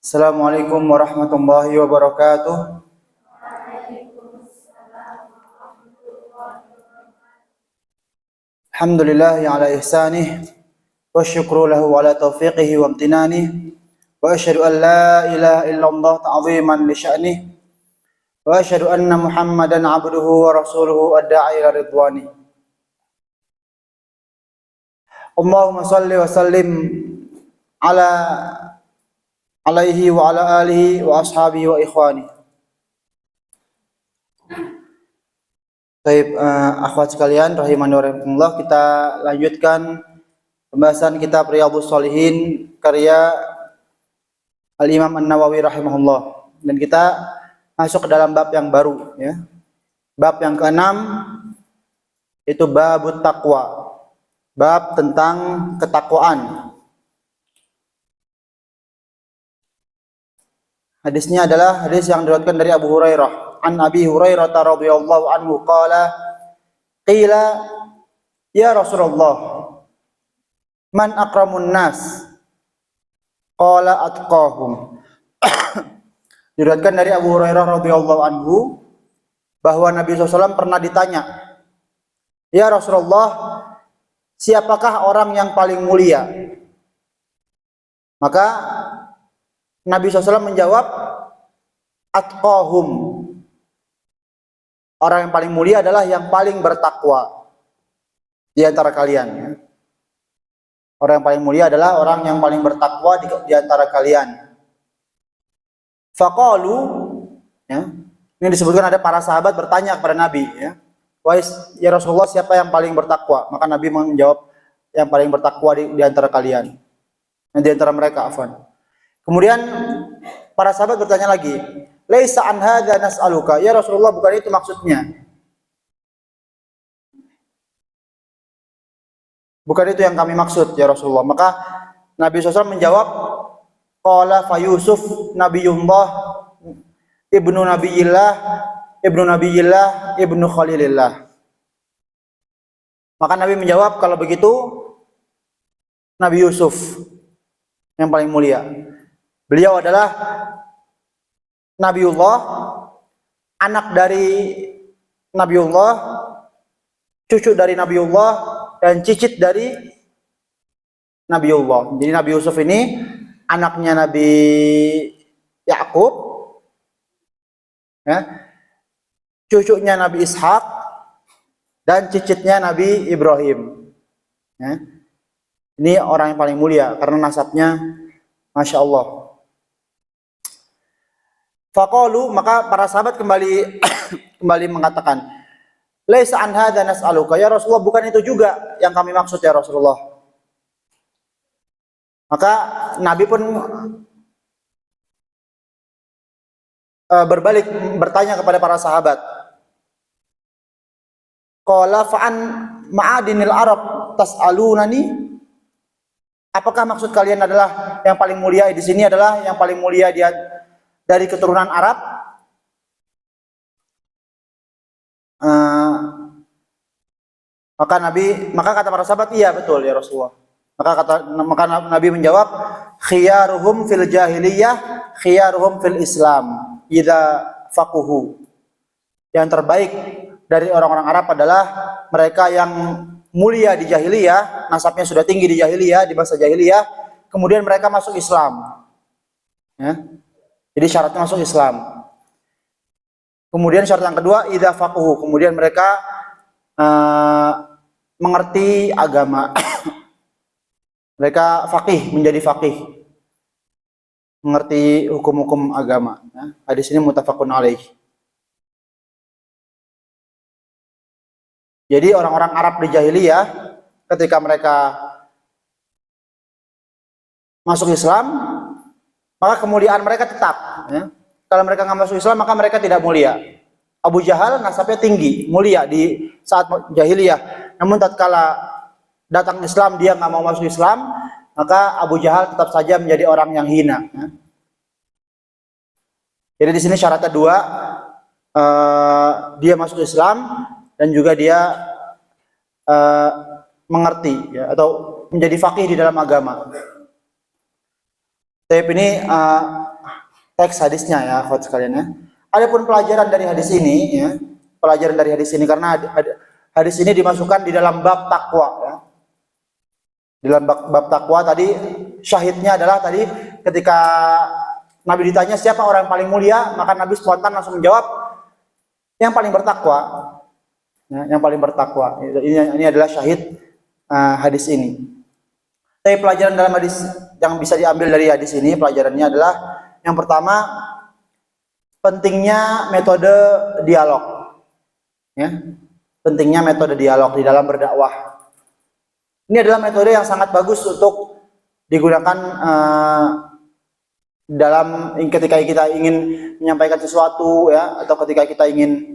Assalamualaikum warahmatullahi wabarakatuh. Alhamdulillah ala ihsanih wa syukru lahu ala taufiqihi wa amtinanih wa asyhadu an la ilaha illallah ta'ziman li sya'nih wa asyhadu anna Muhammadan abduhu wa rasuluhu ad-da'i ila ridwani. Allahumma salli wa sallim ala alaihi wa ala alihi wa ashabihi wa ikhwani. Baik, akhwat sekalian rahimani wa rahimakumullah, kita lanjutkan pembahasan kitab Riyadhus Shalihin karya Al-Imam An-Nawawi rahimahullah, dan kita masuk ke dalam bab yang baru ya. Bab yang ke-6 itu babut taqwa. Bab tentang ketakwaan. Hadisnya adalah hadis yang diriwayatkan dari Abu Hurairah. An Abi Hurairah radhiyallahu anhu qala qila ya Rasulullah man akramun nas qala atqahum. Diriwayatkan dari Abu Hurairah radhiyallahu anhu bahwa Nabi SAW pernah ditanya, ya Rasulullah, siapakah orang yang paling mulia? Maka Nabi SAW menjawab, atqahum. Orang yang paling mulia adalah yang paling bertakwa di antara kalian. Orang yang paling mulia adalah orang yang paling bertakwa di antara kalian. Faqalu, ya, ini disebutkan ada para sahabat bertanya kepada Nabi, ya, ya Rasulullah, siapa yang paling bertakwa? Maka Nabi menjawab, yang paling bertakwa di antara kalian, di antara mereka, afwan. Kemudian para sahabat bertanya lagi, laisa an hadza nas'aluka, ya Rasulullah, bukan itu maksudnya. Bukan itu yang kami maksud, ya Rasulullah. Maka Nabi SAW menjawab, qala fa Yusuf nabiyullah ibnu nabiyillah ibnu khalilillah. Maka Nabi menjawab, kalau begitu Nabi Yusuf yang paling mulia. Beliau adalah Nabiullah, anak dari Nabiullah, cucu dari Nabiullah, dan cicit dari Nabiullah. Jadi Nabi Yusuf ini anaknya Nabi Yakub, ya, cucunya Nabi Ishak, dan cicitnya Nabi Ibrahim. Ya. Ini orang yang paling mulia karena nasabnya Masya Allah. Faqalu, maka para sahabat kembali mengatakan, laisa an hadza nas'aluka, ya Rasulullah, bukan itu juga yang kami maksud, ya Rasulullah. Maka Nabi pun berbalik bertanya kepada para sahabat. Qala fa'an ma'adinil Arab tas'alunani? Apakah maksud kalian adalah yang paling mulia di sini adalah yang paling mulia dari keturunan Arab? Maka kata para sahabat, iya betul ya Rasulullah. Maka Nabi menjawab, khiyaruhum fil jahiliyah khiyaruhum fil Islam idza faquhu. Yang terbaik dari orang-orang Arab adalah mereka yang mulia di jahiliyah, nasabnya sudah tinggi di jahiliyah, di masa jahiliyah, kemudian mereka masuk Islam. Ya. Jadi syaratnya masuk Islam. Kemudian syarat yang kedua, idza faquhu, kemudian mereka mengerti agama. Mereka faqih, menjadi faqih, mengerti hukum-hukum agama. Ya. Hadis ini muttafaqun alaih. Jadi orang-orang Arab di jahiliyah ketika mereka masuk Islam, maka kemuliaan mereka tetap. Ya. Kalau mereka nggak masuk Islam, maka mereka tidak mulia. Abu Jahal nasabnya tinggi, mulia di saat jahiliyah. Namun tatkala datang Islam, dia nggak mau masuk Islam, maka Abu Jahal tetap saja menjadi orang yang hina. Ya. Jadi di sini syaratnya dua, dia masuk Islam dan juga dia mengerti, ya, atau menjadi faqih di dalam agama. Tapi ini teks hadisnya ya, akhwat sekalian ya. Adapun pelajaran dari hadis ini ya, pelajaran dari hadis ini karena hadis ini dimasukkan di dalam bab takwa ya. Di dalam bab takwa tadi syahidnya adalah tadi ketika Nabi ditanya siapa orang yang paling mulia, maka Nabi spontan langsung menjawab yang paling bertakwa. Ya, yang paling bertakwa. Ini adalah syahid hadis ini. Tapi pelajaran dalam hadis yang bisa diambil dari hadis ini, pelajarannya adalah yang pertama, pentingnya metode dialog. Ya, pentingnya metode dialog di dalam berdakwah. Ini adalah metode yang sangat bagus untuk digunakan dalam ketika kita ingin menyampaikan sesuatu ya, atau ketika kita ingin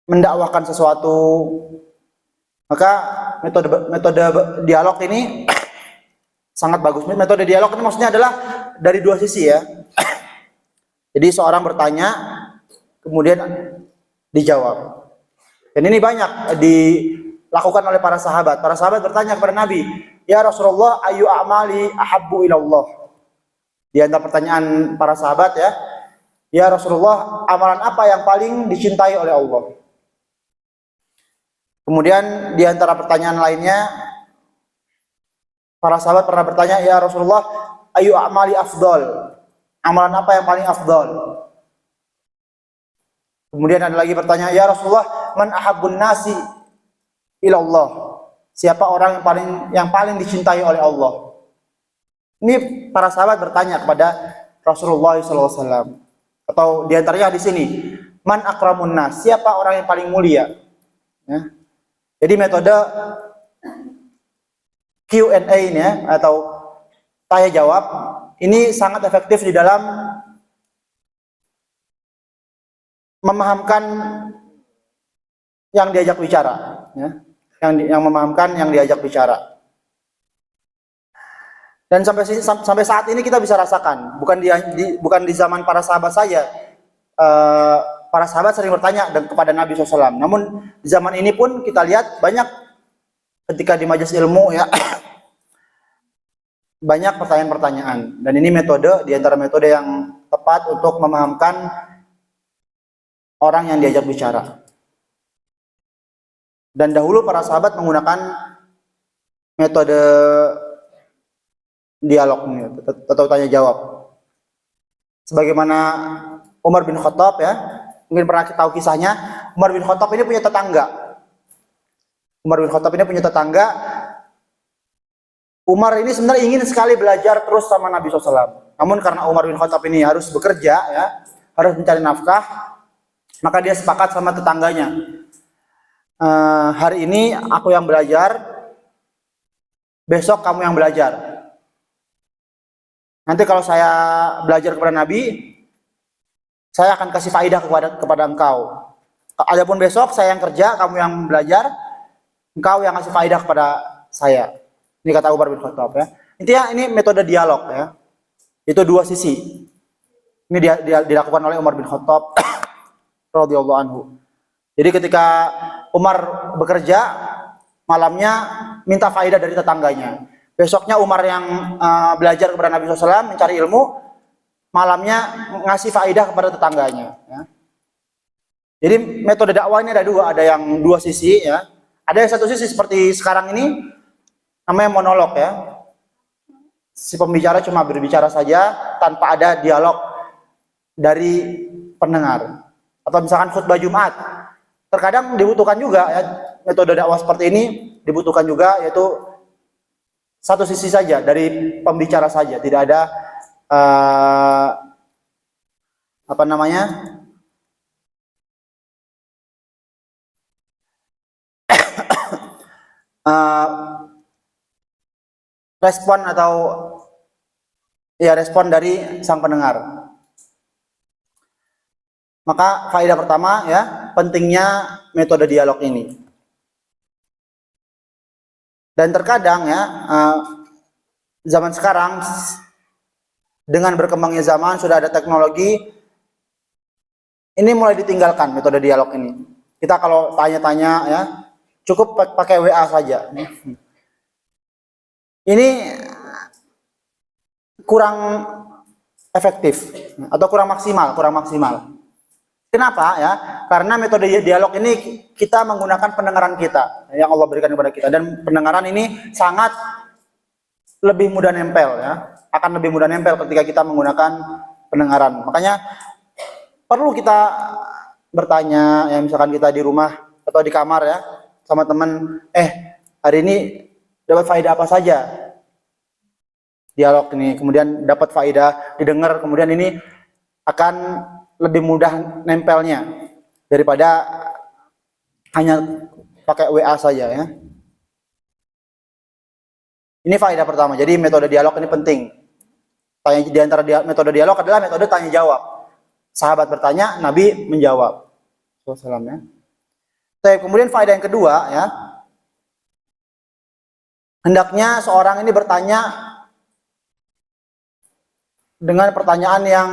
mendakwahkan sesuatu. Maka metode dialog ini sangat bagus. Metode dialog ini maksudnya adalah dari dua sisi ya. Jadi seorang bertanya, kemudian dijawab. Dan ini banyak dilakukan oleh para sahabat. Para sahabat bertanya kepada Nabi, "Ya Rasulullah, ayu a'mali ahabbu ilallah?" Di antara pertanyaan para sahabat ya, "Ya Rasulullah, amalan apa yang paling dicintai oleh Allah?" Kemudian di antara pertanyaan lainnya, para sahabat pernah bertanya, "Ya Rasulullah, ayu a'mali afdol?" Amalan apa yang paling afdol? Kemudian ada lagi bertanya, "Ya Rasulullah, man ahabbun nasi ilallah?" Siapa orang yang paling dicintai oleh Allah? Ini para sahabat bertanya kepada Rasulullah SAW. Atau di antaranya di sini, "Man akramun nas?" Siapa orang yang paling mulia? Ya. Jadi metode Q&A ini ya, atau tanya jawab ini sangat efektif di dalam memahamkan yang diajak bicara, ya. Yang memahamkan yang diajak bicara. Dan sampai saat ini kita bisa rasakan, bukan di zaman para sahabat saja. Para sahabat sering bertanya kepada Nabi SAW. Namun di zaman ini pun kita lihat banyak ketika di majelis ilmu ya banyak pertanyaan-pertanyaan. Dan ini metode di antara metode yang tepat untuk memahamkan orang yang diajak bicara. Dan dahulu para sahabat menggunakan metode dialog atau tanya jawab. Sebagaimana Umar bin Khattab ya, mungkin pernah kita tahu kisahnya. Umar bin Khattab ini punya tetangga. Umar ini sebenarnya ingin sekali belajar terus sama Nabi SAW. Namun karena Umar bin Khattab ini harus bekerja ya, harus mencari nafkah, maka dia sepakat sama tetangganya. Hari ini aku yang belajar, besok kamu yang belajar. Nanti kalau saya belajar kepada Nabi, saya akan kasih faidah kepada engkau. Adapun besok saya yang kerja, kamu yang belajar, engkau yang kasih faidah kepada saya. Ini kata Umar bin Khattab ya. Intinya ini metode dialog ya. Itu dua sisi. Ini dilakukan oleh Umar bin Khattab radhiyallahu anhu. Jadi ketika Umar bekerja, malamnya minta faidah dari tetangganya. Besoknya Umar yang belajar kepada Nabi SAW, mencari ilmu, malamnya ngasih faidah kepada tetangganya ya. Jadi metode dakwah ini ada yang dua sisi ya. Ada yang satu sisi seperti sekarang ini namanya monolog ya. Si pembicara cuma berbicara saja tanpa ada dialog dari pendengar. Atau misalkan khutbah Jumat. Terkadang dibutuhkan juga ya, metode dakwah seperti ini dibutuhkan juga, yaitu satu sisi saja dari pembicara saja, tidak ada apa namanya respon atau ya respon dari sang pendengar. Maka faedah pertama ya, pentingnya metode dialog ini. Dan terkadang ya zaman sekarang dengan berkembangnya zaman, sudah ada teknologi, ini mulai ditinggalkan metode dialog ini. Kita kalau tanya-tanya ya, cukup pakai WA saja. Ini kurang efektif atau kurang maksimal, Kenapa ya? Karena metode dialog ini kita menggunakan pendengaran kita yang Allah berikan kepada kita, dan pendengaran ini sangat lebih mudah nempel ya, akan lebih mudah nempel ketika kita menggunakan pendengaran. Makanya perlu kita bertanya ya, misalkan kita di rumah atau di kamar ya sama teman, hari ini dapat faedah apa saja? Dialog ini kemudian dapat faedah didengar, kemudian ini akan lebih mudah nempelnya daripada hanya pakai WA saja ya. Ini faedah pertama. Jadi metode dialog ini penting. Di antara metode dialog adalah metode tanya jawab. Sahabat bertanya, Nabi menjawab. Wassalam ya. Kemudian faedah yang kedua ya. Hendaknya seorang ini bertanya dengan pertanyaan yang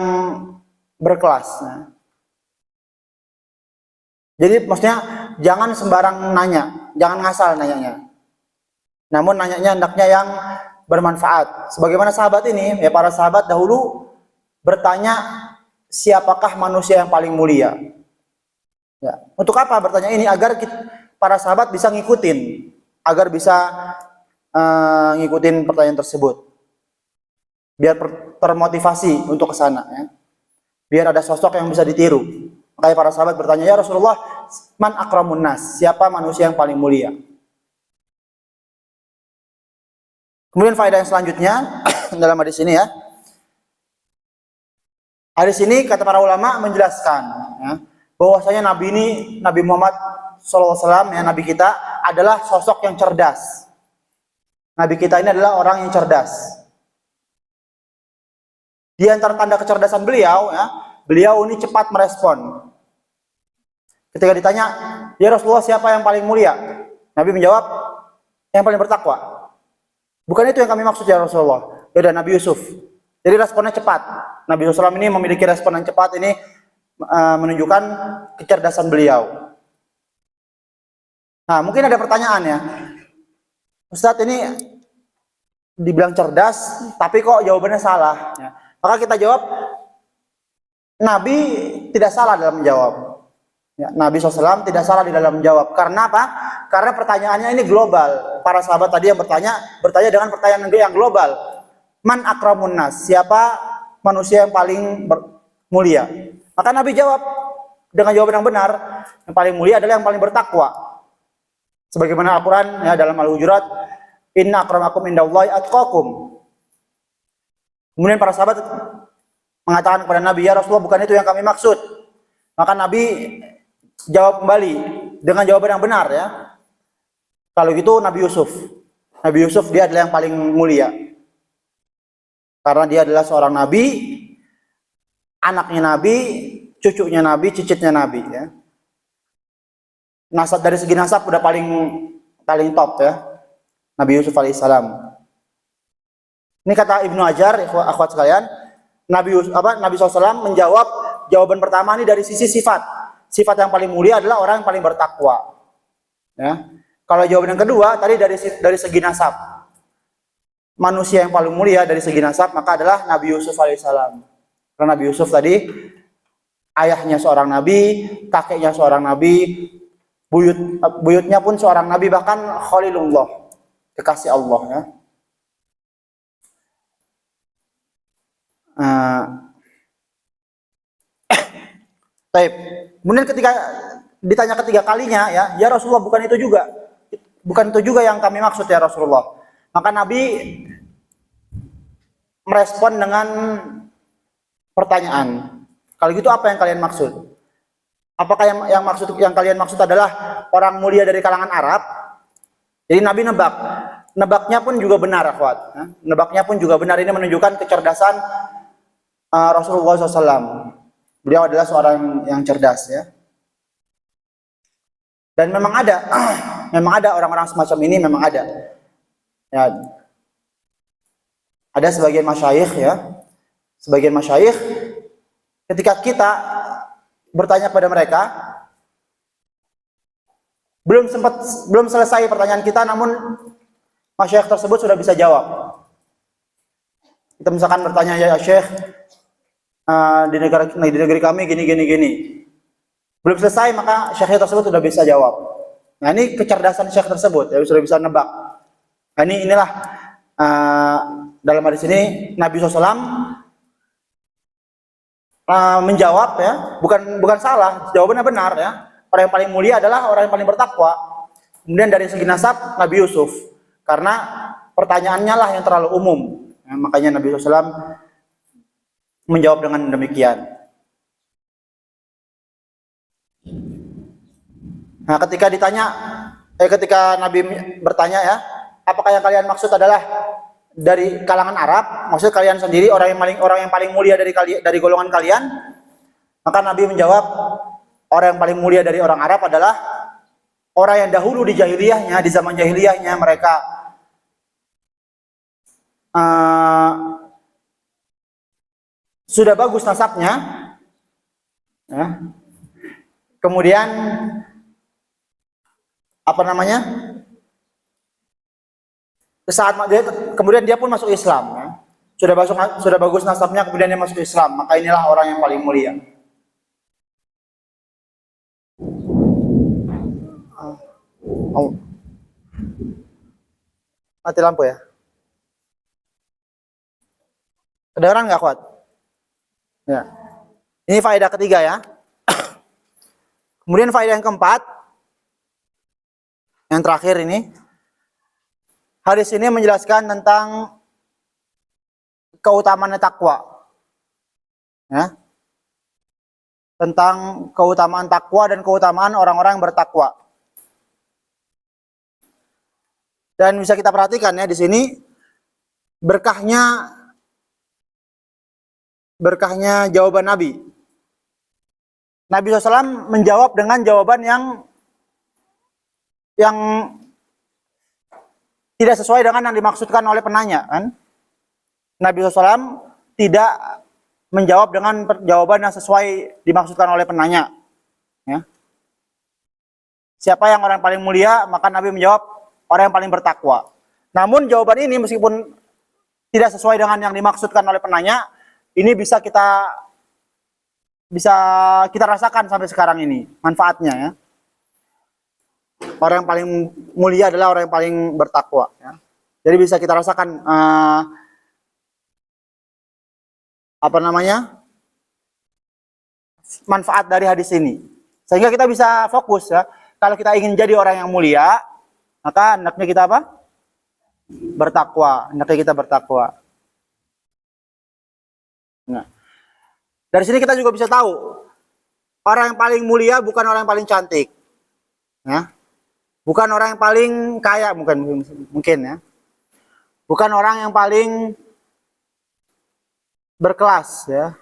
berkelas. Jadi maksudnya jangan sembarang nanya, jangan ngasal nanyanya. Namun nanyanya hendaknya yang bermanfaat. Sebagaimana sahabat ini, ya para sahabat dahulu bertanya siapakah manusia yang paling mulia. Ya. Untuk apa bertanya ini? Agar para sahabat bisa ngikutin, agar bisa ngikutin pertanyaan tersebut. Biar termotivasi untuk ke sana ya. Biar ada sosok yang bisa ditiru. Makanya para sahabat bertanya, ya Rasulullah, man akramun nas? Siapa manusia yang paling mulia? Kemudian faedah yang selanjutnya dalam hadis ini ya. Hadis ini kata para ulama menjelaskan ya, bahwasanya Nabi ini, Nabi Muhammad SAW ya, Nabi kita adalah sosok yang cerdas. Nabi kita ini adalah orang yang cerdas. Di antara tanda kecerdasan beliau, ya, beliau ini cepat merespon. Ketika ditanya, ya Rasulullah siapa yang paling mulia? Nabi menjawab, yang paling bertakwa. Bukan itu yang kami maksud ya Rasulullah. Ya Nabi Yusuf. Jadi responnya cepat. Nabi SAW ini memiliki respon yang cepat, ini menunjukkan kecerdasan beliau. Nah, mungkin ada pertanyaan ya. Ustadz ini dibilang cerdas, tapi kok jawabannya salah? Ya. Maka kita jawab, Nabi tidak salah dalam menjawab. Ya, Nabi SAW tidak salah di dalam menjawab. Karena apa? Karena pertanyaannya ini global. Para sahabat tadi yang bertanya dengan pertanyaan yang global. Man akramun nas? Siapa manusia yang paling mulia? Maka Nabi jawab dengan jawaban yang benar. Yang paling mulia adalah yang paling bertakwa. Sebagaimana Al-Quran ya, dalam Al-Hujurat, Inna akramakum indallahi atqakum. Kemudian para sahabat mengatakan kepada Nabi, ya Rasulullah bukan itu yang kami maksud. Maka Nabi jawab kembali dengan jawaban yang benar ya. Kalau gitu Nabi Yusuf. Nabi Yusuf dia adalah yang paling mulia. Karena dia adalah seorang nabi, anaknya nabi, cucunya nabi, cicitnya nabi ya. Nasab, dari segi nasab udah paling top ya. Nabi Yusuf alaihissalam. Ini kata Ibnu Hajar, akhwat sekalian, Nabi SAW menjawab jawaban pertama ini dari sisi sifat. Sifat yang paling mulia adalah orang yang paling bertakwa. Ya. Kalau jawaban yang kedua tadi dari segi nasab. Manusia yang paling mulia dari segi nasab maka adalah Nabi Yusuf alaihissalam. Karena Nabi Yusuf tadi ayahnya seorang nabi, kakeknya seorang nabi, buyutnya pun seorang nabi, bahkan Khalilullah, kekasih Allah ya. Baik. Kemudian ketika ditanya ketiga kalinya ya Rasulullah bukan itu juga yang kami maksud ya Rasulullah. Maka Nabi merespon dengan pertanyaan. Kalau gitu apa yang kalian maksud? Apakah yang kalian maksud adalah orang mulia dari kalangan Arab? Jadi Nabi nebaknya pun juga benar, akhwat. Nebaknya pun juga benar. Ini menunjukkan kecerdasan Rasulullah SAW. Beliau adalah seorang yang cerdas ya. Dan memang ada orang-orang semacam ini, memang ada. Ya. Ada sebagian masyayikh ya. Sebagian masyayikh ketika kita bertanya kepada mereka, belum selesai pertanyaan kita, namun masyayikh tersebut sudah bisa jawab. Kita misalkan bertanya, ya Syekh, di negeri kami gini. Belum selesai maka syekh tersebut sudah bisa jawab. Nah ini kecerdasan syekh tersebut, ya sudah bisa nebak. Nah, inilah dalam hadis ini Nabi SAW menjawab ya, bukan salah, jawabannya benar ya. Orang yang paling mulia adalah orang yang paling bertakwa. Kemudian dari segi nasab Nabi Yusuf, karena pertanyaannya lah yang terlalu umum. Ya, makanya Nabi SAW menjawab dengan demikian. Nah, ketika Nabi bertanya ya, apakah yang kalian maksud adalah dari kalangan Arab? Maksud kalian sendiri orang yang paling mulia dari golongan kalian? Maka Nabi menjawab, orang yang paling mulia dari orang Arab adalah orang yang dahulu di jahiliyahnya, di zaman jahiliyahnya mereka sudah bagus nasabnya, ya. Kemudian kemudian dia pun masuk Islam, ya. Sudah bagus nasabnya, kemudian dia masuk Islam, maka inilah orang yang paling mulia. Mati lampu ya. Kedengeran nggak kuat? Ya. Ini faedah ketiga ya. Kemudian faedah yang keempat, yang terakhir ini, hadis ini menjelaskan tentang keutamaan takwa, ya, tentang keutamaan takwa dan keutamaan orang-orang yang bertakwa. Dan bisa kita perhatikan ya di sini berkahnya jawaban Nabi. Nabi SAW menjawab dengan jawaban yang tidak sesuai dengan yang dimaksudkan oleh penanya, kan? Nabi SAW tidak menjawab dengan jawaban yang sesuai dimaksudkan oleh penanya. Ya. Siapa yang orang paling mulia? Maka Nabi menjawab orang yang paling bertakwa. Namun jawaban ini meskipun tidak sesuai dengan yang dimaksudkan oleh penanya, ini bisa kita rasakan sampai sekarang ini manfaatnya ya. Orang yang paling mulia adalah orang yang paling bertakwa ya. Jadi bisa kita rasakan manfaat dari hadis ini. Sehingga kita bisa fokus ya. Kalau kita ingin jadi orang yang mulia, maka hendaknya kita apa? Bertakwa. Hendaknya kita bertakwa. Nah. Dari sini kita juga bisa tahu orang yang paling mulia bukan orang yang paling cantik, ya, bukan orang yang paling kaya mungkin ya, bukan orang yang paling berkelas, ya,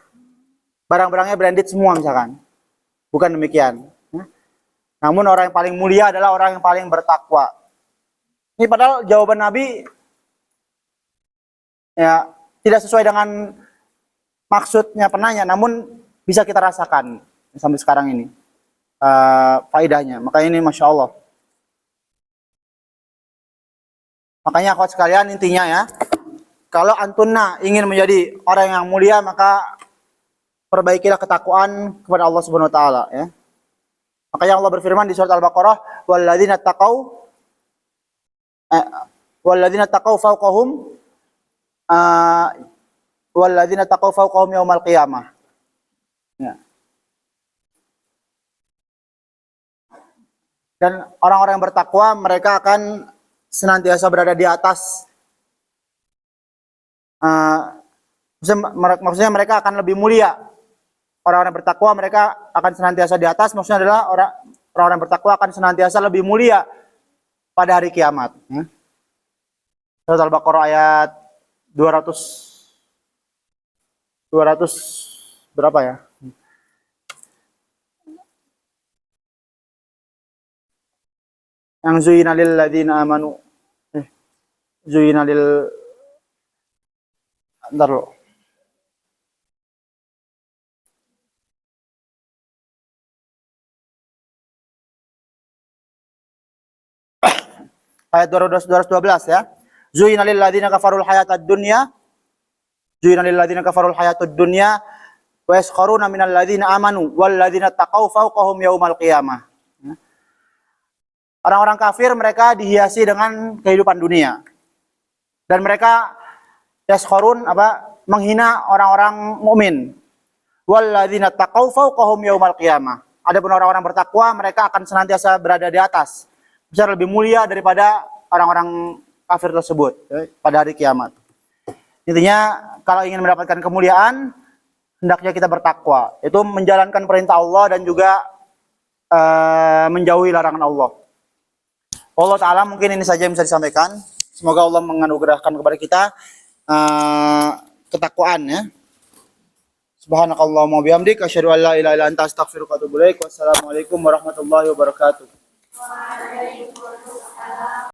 barang-barangnya branded semua misalkan, bukan demikian. Ya. Namun orang yang paling mulia adalah orang yang paling bertakwa. Ini padahal jawaban Nabi ya tidak sesuai dengan maksudnya penanya, namun bisa kita rasakan sampai sekarang ini faedahnya. Maka ini Masya Allah. Makanya akhwat sekalian, intinya ya, kalau antunna ingin menjadi orang yang mulia, maka perbaikilah ketakwaan kepada Allah Subhanahu wa taala ya. Makanya Allah berfirman di surat Al-Baqarah, walladzina taqaw fawqahum walladzina taqaw fawqahum yaumal qiyamah. Ya. Dan orang-orang yang bertakwa mereka akan senantiasa berada di atas. Maksudnya mereka akan lebih mulia. Orang-orang yang bertakwa mereka akan senantiasa di atas. Maksudnya adalah orang-orang yang bertakwa akan senantiasa lebih mulia pada hari kiamat. Ya. Surat Al-Baqarah ayat 200 berapa ya? Yang zuyina lil ladzina amanu. Zuyina lil Bentar loh. Ayat 212 ya. Zuyina lil ladzina kafarul hayatad dunya. Zuyina lil ladzina kafarul hayatud dunya Wa yaskharuna minal ladzina amanu wal ladzina taqaw fawqahum yaumal qiyamah. Orang-orang kafir mereka dihiasi dengan kehidupan dunia. Dan mereka yaskharun menghina orang-orang mukmin. Wal ladzina taqaw fawqahum yaumal qiyamah. Adapun orang-orang bertakwa mereka akan senantiasa berada di atas. Bisa lebih mulia daripada orang-orang kafir tersebut pada hari kiamat. Intinya kalau ingin mendapatkan kemuliaan hendaknya kita bertakwa, itu menjalankan perintah Allah dan juga menjauhi larangan Allah. Allah Ta'ala mungkin ini saja yang bisa disampaikan. Semoga Allah menganugerahkan kepada kita ketakwaan ya. Subhanakallahumma bihamdika asyhadu an la ilaha illa anta astaghfiruka wa atubu ilaik. Wassalamualaikum warahmatullahi wabarakatuh.